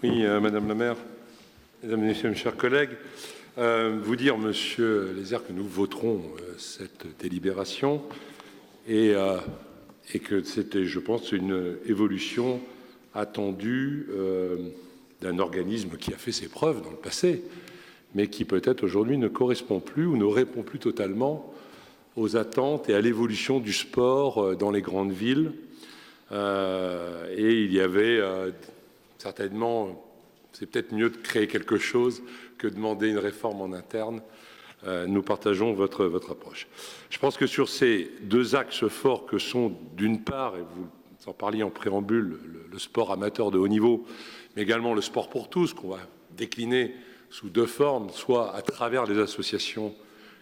Oui, Madame la maire, Mesdames et Messieurs, mes chers collègues, vous dire, Monsieur Lézère, que nous voterons cette délibération et que c'était, je pense, une évolution attendue d'un organisme qui a fait ses preuves dans le passé, mais qui peut-être aujourd'hui ne correspond plus ou ne répond plus totalement aux attentes et à l'évolution du sport dans les grandes villes. Et il y avait certainement, c'est peut-être mieux de créer quelque chose que de demander une réforme en interne. Nous partageons votre approche. Je pense que sur ces deux axes forts que sont, d'une part, et vous en parliez en préambule, le sport amateur de haut niveau, mais également le sport pour tous, qu'on va décliner sous deux formes, soit à travers les associations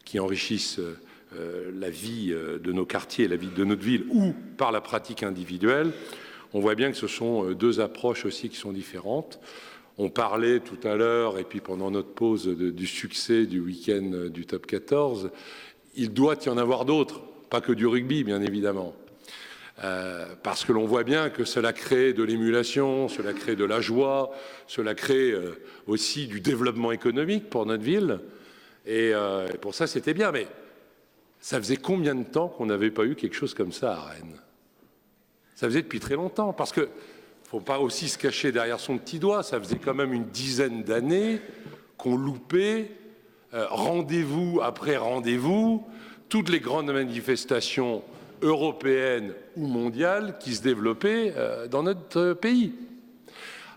qui enrichissent la vie de nos quartiers, la vie de notre ville, ou par la pratique individuelle. On voit bien que ce sont deux approches aussi qui sont différentes. On parlait tout à l'heure, et puis pendant notre pause, du succès du week-end du Top 14. Il doit y en avoir d'autres, pas que du rugby, bien évidemment. Parce que l'on voit bien que cela crée de l'émulation, cela crée de la joie, cela crée aussi du développement économique pour notre ville. Et pour ça, c'était bien. Mais ça faisait combien de temps qu'on n'avait pas eu quelque chose comme ça à Rennes? Ça faisait depuis très longtemps, parce que faut pas aussi se cacher derrière son petit doigt. Ça faisait quand même une dizaine d'années qu'on loupait rendez-vous après rendez-vous toutes les grandes manifestations européennes ou mondiales qui se développaient dans notre pays.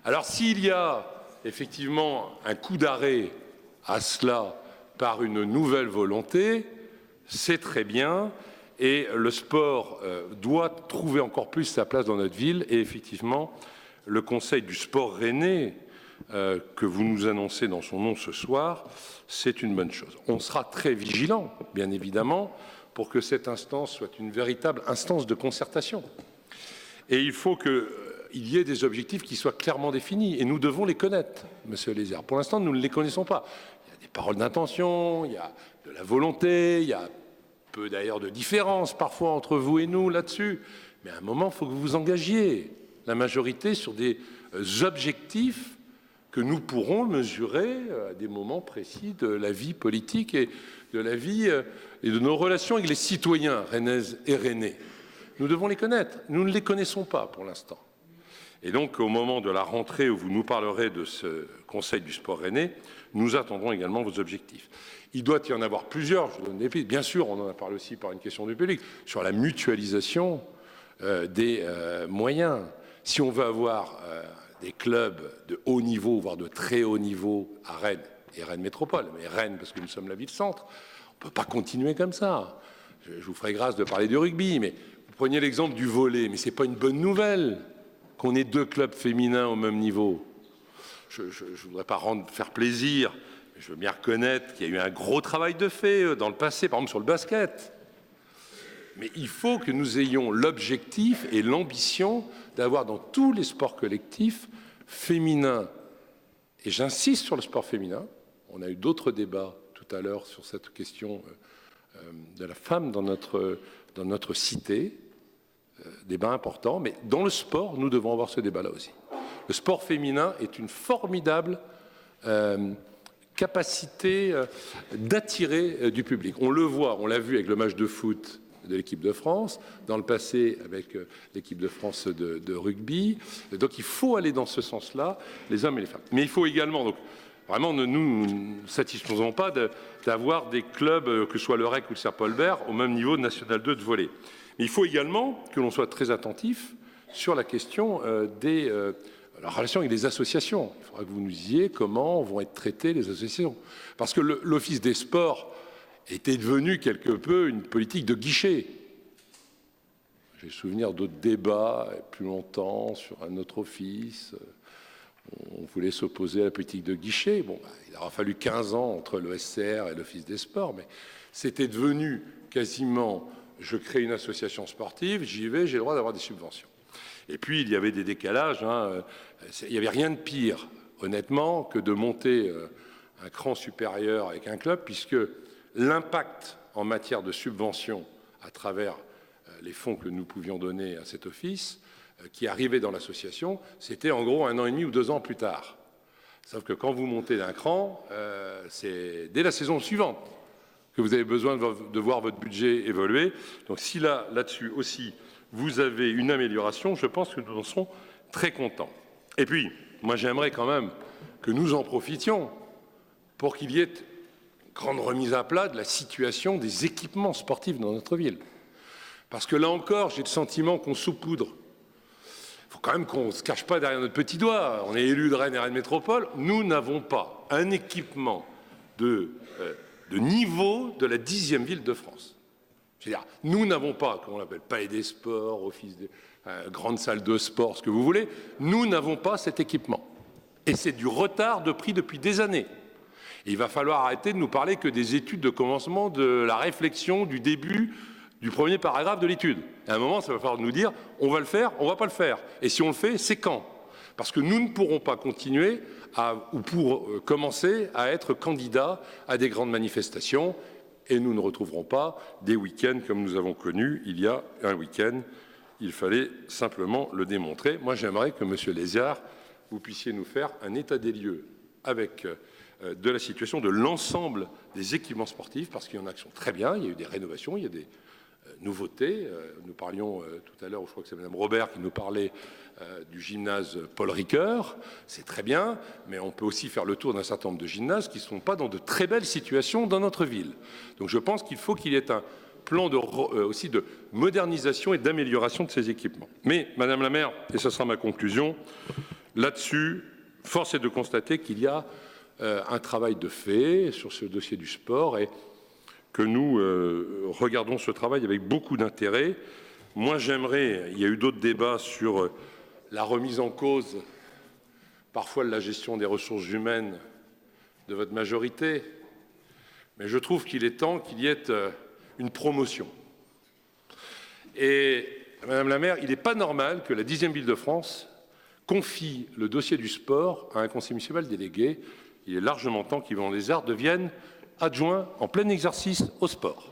Alors s'il y a effectivement un coup d'arrêt à cela par une nouvelle volonté, c'est très bien. Et le sport doit trouver encore plus sa place dans notre ville. Et effectivement, le Conseil du sport rennais, que vous nous annoncez dans son nom ce soir, c'est une bonne chose. On sera très vigilant, bien évidemment, pour que cette instance soit une véritable instance de concertation. Et il faut qu'il y ait des objectifs qui soient clairement définis. Et nous devons les connaître, Monsieur Lézère. Pour l'instant, nous ne les connaissons pas. Il y a des paroles d'intention, il y a de la volonté, il y a peu d'ailleurs de différence parfois entre vous et nous là-dessus, mais à un moment, il faut que vous vous engagiez, la majorité, sur des objectifs que nous pourrons mesurer à des moments précis de la vie politique et de la vie et de nos relations avec les citoyens rennaises et rennais. Nous devons les connaître. Nous ne les connaissons pas pour l'instant. Et donc, au moment de la rentrée où vous nous parlerez de ce Conseil du sport rennais, nous attendrons également vos objectifs. Il doit y en avoir plusieurs, je vous donne des pistes. Bien sûr, on en a parlé aussi par une question du public, sur la mutualisation des moyens. Si on veut avoir des clubs de haut niveau, voire de très haut niveau à Rennes, et Rennes Métropole, mais Rennes parce que nous sommes la ville-centre, on ne peut pas continuer comme ça. Je vous ferai grâce de parler du rugby, mais vous preniez l'exemple du volley, mais ce n'est pas une bonne nouvelle qu'on ait deux clubs féminins au même niveau. Je ne voudrais pas faire plaisir, mais je veux bien reconnaître qu'il y a eu un gros travail de fait dans le passé, par exemple sur le basket. Mais il faut que nous ayons l'objectif et l'ambition d'avoir dans tous les sports collectifs féminins, et j'insiste sur le sport féminin, on a eu d'autres débats tout à l'heure sur cette question de la femme dans notre cité, débat important, mais dans le sport, nous devons avoir ce débat-là aussi. Le sport féminin est une formidable capacité d'attirer du public. On le voit, on l'a vu avec le match de foot de l'équipe de France, dans le passé avec l'équipe de France de rugby. Donc il faut aller dans ce sens-là, les hommes et les femmes. Mais il faut également, donc vraiment ne nous satisfaisons pas d'avoir des clubs, que ce soit le REC ou le Serre-Paul-Bert, au même niveau de National 2 de volley. Mais il faut également que l'on soit très attentif sur la question la relation avec les associations. Il faudra que vous nous disiez comment vont être traitées les associations. Parce que l'Office des sports était devenu quelque peu une politique de guichet. J'ai souvenir d'autres débats plus longtemps sur un autre office. On voulait s'opposer à la politique de guichet. Bon, il aura fallu 15 ans entre l'OSCR et l'Office des sports, mais c'était devenu quasiment, je crée une association sportive, j'y vais, j'ai le droit d'avoir des subventions. Et puis, il y avait des décalages. Il n'y avait rien de pire, honnêtement, que de monter un cran supérieur avec un club, puisque l'impact en matière de subventions à travers les fonds que nous pouvions donner à cet office qui arrivaient dans l'association, c'était en gros 1 an et demi ou 2 ans plus tard. Sauf que quand vous montez d'un cran, c'est dès la saison suivante que vous avez besoin de voir votre budget évoluer. Donc si là-dessus aussi, vous avez une amélioration, je pense que nous en serons très contents. Et puis, moi j'aimerais quand même que nous en profitions pour qu'il y ait grande remise à plat de la situation des équipements sportifs dans notre ville. Parce que là encore, j'ai le sentiment qu'on saupoudre. Il faut quand même qu'on ne se cache pas derrière notre petit doigt. On est élu de Rennes et Rennes Métropole. Nous n'avons pas un équipement de niveau de la 10e ville de France. C'est-à-dire, nous n'avons pas, comme on l'appelle, palais des sports, office des grandes salles de sport, ce que vous voulez. Nous n'avons pas cet équipement. Et c'est du retard de pris depuis des années. Et il va falloir arrêter de nous parler que des études de commencement, de la réflexion, du début, du premier paragraphe de l'étude. À un moment, ça va falloir nous dire, on va le faire, on ne va pas le faire. Et si on le fait, c'est quand? Parce que nous ne pourrons pas continuer pour commencer à être candidats à des grandes manifestations et nous ne retrouverons pas des week-ends comme nous avons connu il y a un week-end. Il fallait simplement le démontrer. Moi, j'aimerais que, Monsieur Léziard, vous puissiez nous faire un état des lieux avec de la situation de l'ensemble des équipements sportifs, parce qu'il y en a qui sont très bien, il y a eu des rénovations, il y a des nouveautés. Nous parlions tout à l'heure, je crois que c'est Mme Robert qui nous parlait du gymnase Paul Ricoeur, c'est très bien, mais on peut aussi faire le tour d'un certain nombre de gymnases qui ne sont pas dans de très belles situations dans notre ville. Donc je pense qu'il faut qu'il y ait un plan aussi de modernisation et d'amélioration de ces équipements. Mais, Madame la maire, et ce sera ma conclusion, là-dessus, force est de constater qu'il y a un travail de fait sur ce dossier du sport et que nous regardons ce travail avec beaucoup d'intérêt. Moi, j'aimerais, il y a eu d'autres débats sur la remise en cause, parfois de la gestion des ressources humaines de votre majorité, mais je trouve qu'il est temps qu'il y ait une promotion. Et, Madame la maire, il n'est pas normal que la 10e ville de France confie le dossier du sport à un conseil municipal délégué. Il est largement temps qu'Yvan Lézard devienne adjoint en plein exercice au sport.